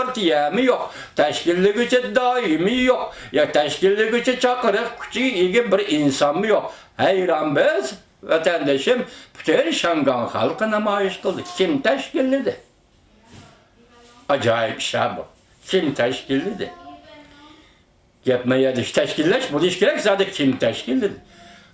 partiyemi yok. Teşkilli gücü daimi yok. Ya teşkilli gücü çakırık küçük iyi bir insan mı yok? Hayran biz vatandaşım bütün Şangan halkı namayiş kıldı. Kim teşkillidi? Acayip şey bu. Kim teşkillidi? Yapmaya diş teşkilleş, bu diş gerek zaten kim teşkillidi?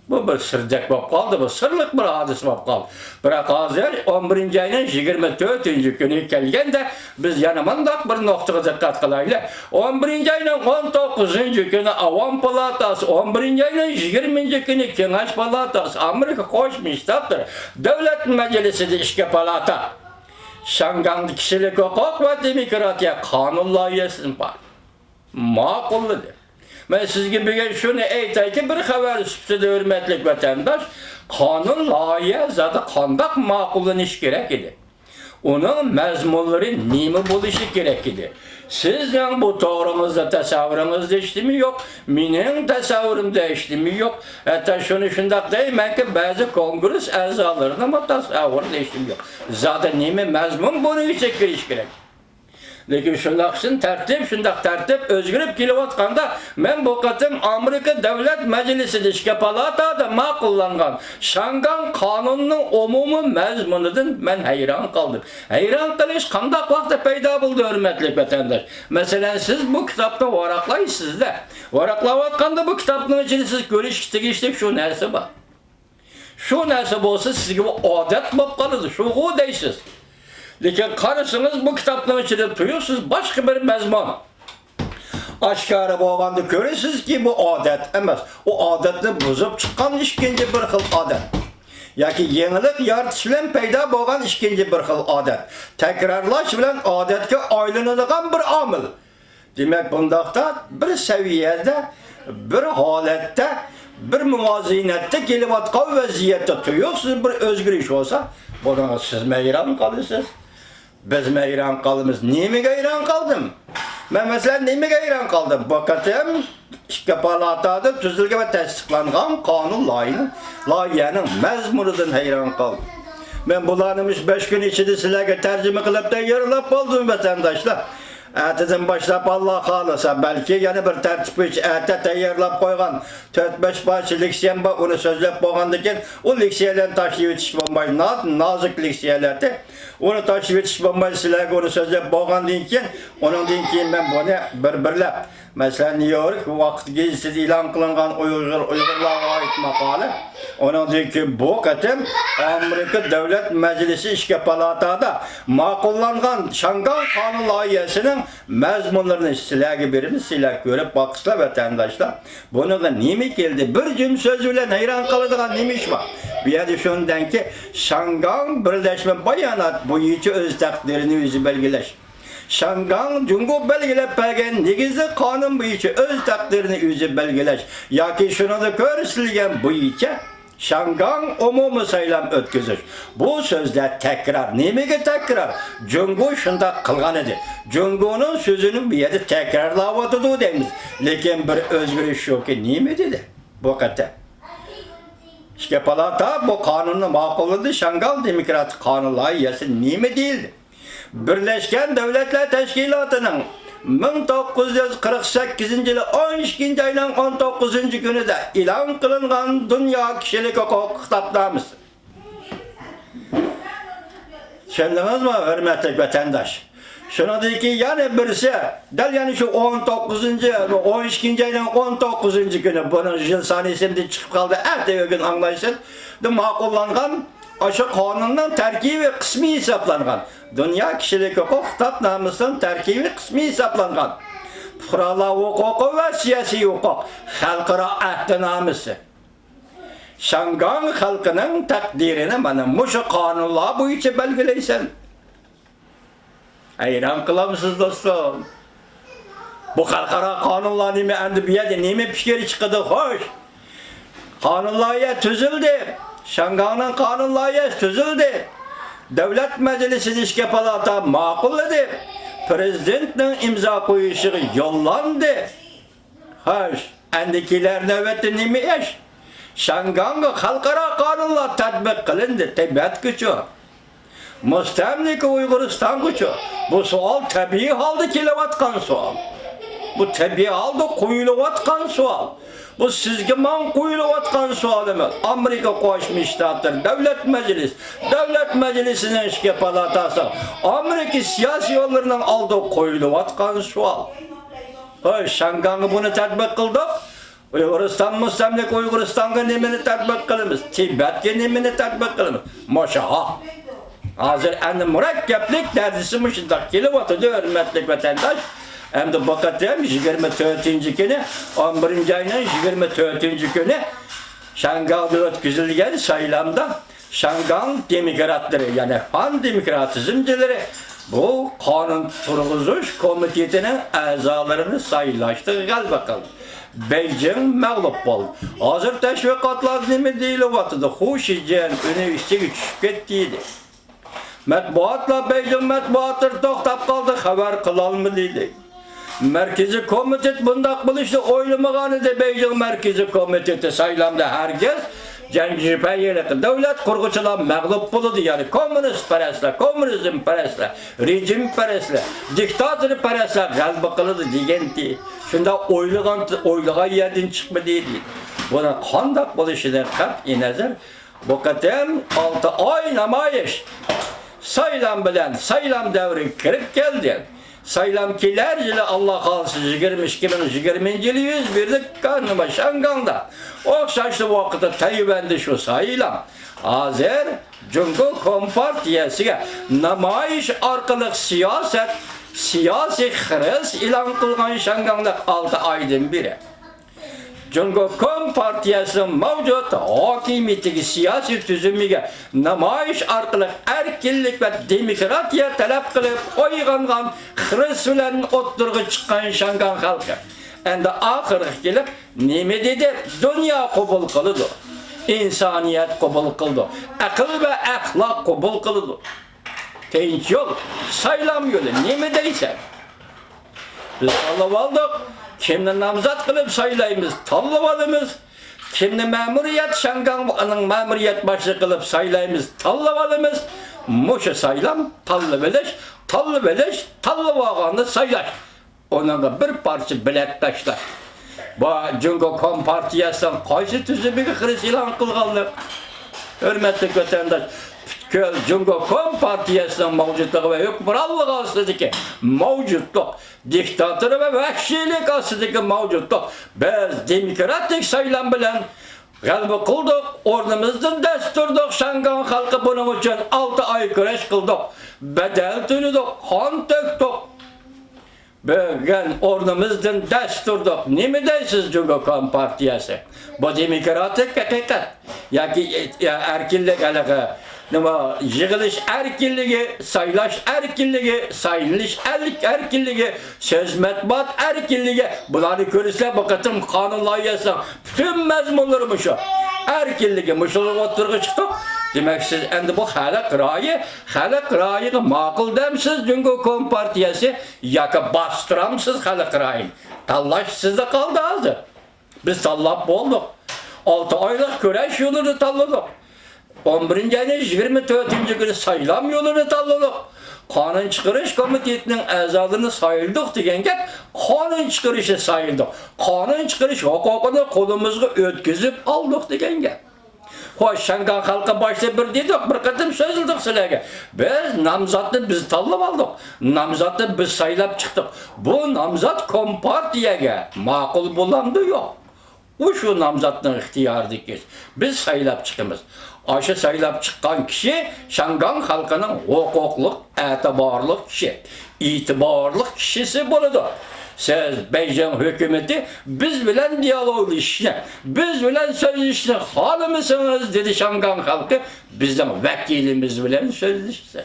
Bu bir sırcak bop kaldı, bu sırlık bir hadis bop kaldı. Bırak hazır 11. ayının 24. günü kelgende biz yanımandak bir noktaya dikkat kılayla. 11. ayının 19. günü Avam Palatası, 11. ayının 20. günü Kengaş Palatası, Amerika Koşmuş Ştatları Devlet Meclisi'de işke palata. Şangan kişilik hukuk ve demokratiya kanun layihəsini var. Makulludur. Ben sizge bir şunu eytay ki bir haber süpsüde hürmetlik vatandaş kanun layihə zaten kandak makullaniş gerek idi. Onun mezmunları nimi buluşu gerek idi. Sizden bu doğrunuzda tasavvurunuzda işlemi yok. Minin tasavvurumda işlemi yok. Hatta şunu şundak deyim ki bazı kongres azalarının ama tasavvurda işlemi yok. Zaten nimi mezmun bunu yüksek giriş gerek. Lekin şundaksın tertip özgürüp kilovatqanda men bu qatım Amerika Devlet Meclisi'de işke palatada ma'qullangan Şangan kanunun umumi mezmunidan men hayran kaldım. Hayran qilish qandaq vaqtda paydo bo'ldi hurmatli vatandaş. Mesela siz bu kitapta varaqlaysiz da. Varaqlayotganda bu kitapning ichida siz ko'rish tegishli şu narsa bor. Şu narsa bo'lsa sizga bu odat bo'lib qoladi. Shu deysiz. Lekin qarasınız bu kitapların içinde duyuyorsunuz başka bir mezmun. Aşkarı bo'lganda görürsünüz ki bu adet emas. O adetni buzib chiqqan ikinci bir xil adet. Yoki yenilik yaratish bilan paydo bo'lgan ikinci bir xil adet. Takrorlash bilan odatga aylanadigan bir omil. Demak bundaqda bir saviyada, bir holatda, bir muvozinatda kelayotgan vaziyatda tuyuyorsunuz bir o'zgarish bo'lsa, buna siz hayron qolasiz. Biz mi hayran kaldınız? Niye hayran kaldım? Ben mesela niye hayran kaldım? Bakatım, işke palatada tüzülge ve tasdiklangan kanun layihənin mezmunudan hayran kaldım. Ben bulanmış 5 gün içinde sizlerge tercüme kılıp da yarılap oldum vatandaşlar. Erteden başlap Allah kalırsa belki yani bir tertip hiç erte tayarlap koygan 4-5 başı liksiyen bak onu sözlep boğandıkken o liksiyelerin taşıyıp yetiş bombayı nazik liksiyelerde onu taşıyıp yetiş bombayı silahı onu sözlep boğan deyinken onun deyinken ben bunu birlep mesela New York vakit gezisi ilan kılıngan Uygurlar'a ait makale onun deyinken bu katım Amerika Devlet Meclisi işke palatada makullangan Şangan kanun layihəsinin mezmunlarını silahı birimiz silah görüp bakışla vatandaşlar. Bunu da nimi geldi? Bir cüm söz bilen hayran kalıdığan nimiş var. Bir yerde şundan ki Şangan Birleşme Bayanat bu yiğici öz takdirini yüzü belgileş. Şangan Cungo belgilep bergen negizli kanun bu yiğici öz takdirini yüzü belgileş. Ya ki şunu da görüsülgen bu yiğici Şangan umumu sayılam ötküzür. Bu sözde tekrar, nemege tekrar? Cungo şunda kılgan idi. Cungo'nun sözünün bir yerde tekrarlavatıdı deyimiz. Lekin bir özgürlük yok ki neme dedi? Bu kadar. İşte palata bu kanunu makulladı. Şangal Demokratik Kanun layihəsi neme değildi? Birleşken Devletler Teşkilatı'nın 1948 yılı 12. ayının 19. günü de ilan kılıngan Dünya Kişilik Hukuk kitaplarımız. Şendiniz mi hürmetli vatandaş? Şunu dedi ki yani birisi del yani şu 19. 12. ayının 19. günü bunun yıl saniyesinde çıkıp kaldı. Ertesi gün anlayışın makullangan aşı kanundan terkibi kısmı hesaplangan. Dünya Kişilik Hukuk kitaplarımızın terkibi kısmı hesaplangan. Fuqarolar huquqi ve siyasi hukuk xalqaro ahdnaması. Şangan halkının takdirini mana muşu kanunlar bo'yicha belgilaysan. Hayran kılamısınız dostum. Bu xalqaro kanunlar nime endi bu yerda nime fikri chiqadi xo'sh. Kanun layihə tüzüldü. Şanganın kanun layihəsi tüzüldü. Devlet Meclisi işke palata makulladı. Prezidentin imza koyuşu yollandı. Hoş, endikiler nöbeti nime iş? Şangan'ı halkara kanunlar tatbik kılındı. Tabiat gücü. Müstemlike Uyg'uriston uchun bu savol tabiiy holda kelayotgan savol. Bu tabiiy holda qo'yilayotgan savol. Bu sizga men qo'yilayotgan savol emas. Amerika Qo'shma Shtatlar Davlat Majlisining ishki palatasi Amerika siyosiy yo'llarining oldida qo'yilayotgan savol. Hoy, Shangangi buni tatbiq qildik. Uyg'uriston mustamlik Uyg'uristonga nimani tatbiq qilamiz? Tibetga nimani tatbiq qilamiz? Moshaha. Hozir endi murakkablik darsi shunday kelyapti, hurmatli vatandosh. Endi vaqtim 24-kuni, 11-oyning 24-kuni Shanganda o'tkazilgan saylamda Shangang demokratlari, ya'ni fan demokratizmchilari bu qonun turg'izish komitetining a'zolarini saylashda g'alaba qildi. Beijing mag'lub bo'ldi. Hozir tashviqotlar nima deyilyapti? Xushijan universitetiga tushib ketdi edi. Matbuotlar Beijing matbuotlari to'xtab qoldi, xabar qila olmadi. Markaziy komitet bundoq bo'lishni o'ylamagan edi. Beijing markaziy komiteti saylamda hargiz janjipaylik davlat qurg'uchilar mag'lub bo'ldi, ya'ni kommunist parastlar, kommunizm parastlar, rejim parastlar, diktator parastlar g'alaba qildi degandi. Shunda o'ylagan yerdan chiqmadi deydi. Buni qandoq bo'lishidan qat'iy nazar bu qatam 6 oy namoyish saylam bilan saylam davri kirib keldi. Saylam kelar yili Alloh xolisi 2020-yili 100 berdik kanıma Shanganda. O'xshashli vaqtda Tayvanda shu saylam. Hozir Jungo Kompartiyasiga namoyish orqali siyosiy xiris e'lon qilgan Shanganda 6 oydan beri. Jungo Kompartiyasining mavjud hokimiyatiga siyosiy tuzumiga namoyish orqali erkinlik va demokratiya talab qilib qo'ygan xiris bilan o'ttirg'i chiqqan Shangang xalqi. Endi oxiri kelib nima dedi? Dunyo qabul qildi. İnsaniyat qabul qildi. Aql va axloq qabul qildi. Tinch yo'l, saylam yo'li nima deysan? Biz oldik. Kimni namzat qilib saylaymiz, tanlab olamiz. Kimni ma'muriyat Shangangning ma'muriyat boshlig'i qilib saylaymiz, tanlab olamiz. Musha saylam, tanlab olish, tanlab olganni saylash. Onunla bir parça bilet tashlash. Bu Jungo Kompartiyasining qaysi tuzumiga xiris e'lon qilganlar? Hurmatli vatandosh, butkul Jungo Kompartiyasining mavjudligi va hukmronligi ostidagi mavjudlik, diktator va vahshiylik ostidagi mavjudlik biz demokratik saylam bilan g'alaba qildik, o'rnimizdan dasturdik. Shangang xalqi buning uchun 6 oy kurash qildik, badal to'ladik, qon to'kdik. Bugün o'rnimizdan dasturdik. Nima deysiz Jungo Kompartiyasi? Bu demokratik haqiqat yoki erkinlik halaqa nima yig'ilish erkinligi, saylash erkinligi, saylanish erkinligi, so'z matbuot erkinligi, bularni ko'rishlar bu qatim qonun loyihasining bütün mazmunlari shu. Erkinligi mushulga o'tirg'i chiqdi. Demek siz endi bu xalq ra'yiga ma'qul demsiz Jungo Kompartiyasi yoki bostiramsiz xalq ra'yini. Tanlash sizda qoldi hozir. Biz tanlab bo'ldik. 6 oylik kurash yo'lini tanladik. 11-oyning 24-kuni saylam yo'lini tanladik. Qonun chiqarish komitetining a'zolarini sayildik degan gap, qonun chiqarishni sayildik. Qonun chiqarish huquqini qo'limizga o'tkazib oldik degan gap. Xo'sh, Shangang xalqi boshida bir dedik, bir qatim so'zildik sizlarga. Biz nomzodni biz tanlab oldik. Nomzodni biz saylab chiqdik. Bu nomzod Kompartiyaga ma'qul bo'lamdi yo'q? U shu nomzodning ixtiyoridagi. Biz saylab chiqamiz. O'sha saylab chiqqan kishi Shangang xalqining huquqli, e'tiborli kishisi bo'ladi. Siz Beijing hukumati biz bilan dialoglaşishni, biz bilan so'zlashishni xohlamasınız dedi Shangang xalqi, bizning vakilimiz bilan so'zlashsa.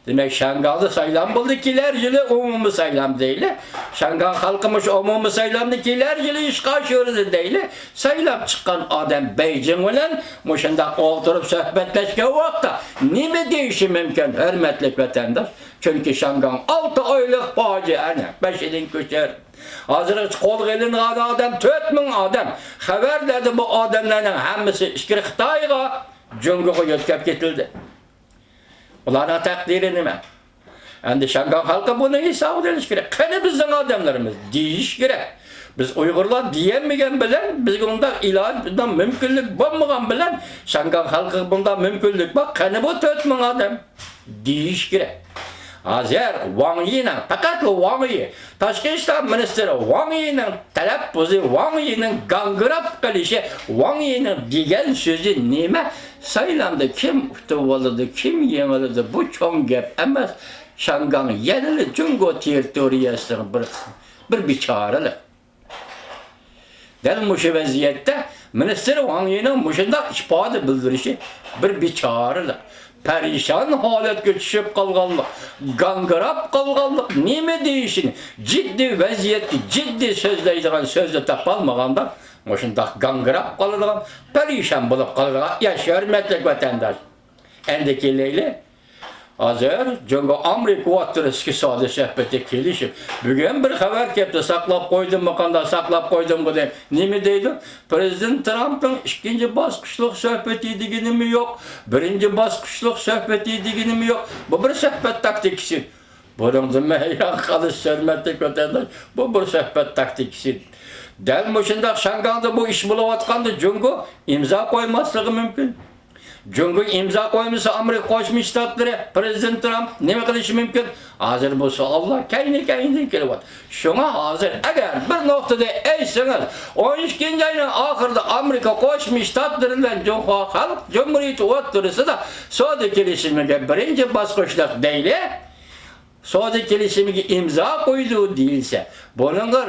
Demek Shangangda saylam bo'ldi, kelar yili umumiy saylam deyli. Shangang xalqimiz umumiy saylamni kelar yili ishga oshirdi deyli. Saylab chiqqan odam Beijing bilan o'shanda o'tirib suhbatlashgan vaqtda nima deyishi mumkin, hurmatli vatandosh? Chunki Shangang 6 oylik fojiani bashidan ko'char. Hozir qo'lga ilingan odam 4000 odam. Xabarlarda bu odamlarning hammasi Xitoyga, Jungoga yetkazib ketildi. Ularning takdiri nima? Endi Şangan halkı bunu hesap ediş gerek. Kene bizden adamlarımız deyiş gerek. Biz Uygurlar diyemegen bilen, biz bunda ilahdan mümkünlük bulmagan bilen, Şangan halkı bunda mümkünlük bak, kene bu 4000 adam deyiş gerek. Hazır Wang Yi'nin, fakat Wang Yi, Tashqi ishlar ministri Wang Yi'nin talabbuzi, Wang Yi'nin gangirab qilishi, Wang Yi'nin degan so'zi nima? Saylandı kim utuvaldı, kim yengildi, bu çoğun gap emas. Şangan yenili Cungo teritoriyasının bir biçaralık. Del muşu vaziyette Minister Wang Yi'nin muşunda ifade bildirişi bir biçaralık. Perişan halet geçişip kalganlık, gangırap kalganlık, nime deyişini, ciddi vaziyette, ciddi sözleydiğin sözle tapalmaganda, muşunda gangırap kalgan, perişan bulup kalgan, yaşıyor metlek vatandaş. Endeki Leyli, hazır, Cungo Amerika Vatırıski sadı sohbeti kelişip, bugün bir haber kepti, saklap koydum makanda, saklap koydum bu deyim. Nimi deydi? Prezident Trump'ın ikinci baskışlık sohbeti digini mi yok? Birinci baskışlık sohbeti digini mi yok? Bu bir sohbet taktikisi. Bunun meyran kalış sörmetlik vatandaş, bu bir sohbet taktikisi. Del muşunda Şangan'da bu iş bulavatkandı Cungo imza koymaslığı mümkün. Cungo imza koymasa Amerika Qo'shma Shtatlari Prezident Trump nima qilishi mumkin? Hozir bo'lsa Allah kayni kelyapti. Shunga hozir agar bir nuqtada aytsangiz 12-oyning oxirida Amerika Qo'shma Shtatlari bilan Jumhur Xalq Jumhuriyati o'rtasida savdo kelishimiga birinchi bosqichda deyli, savdo kelishimiga imzo qo'ydi deyilsa, buningga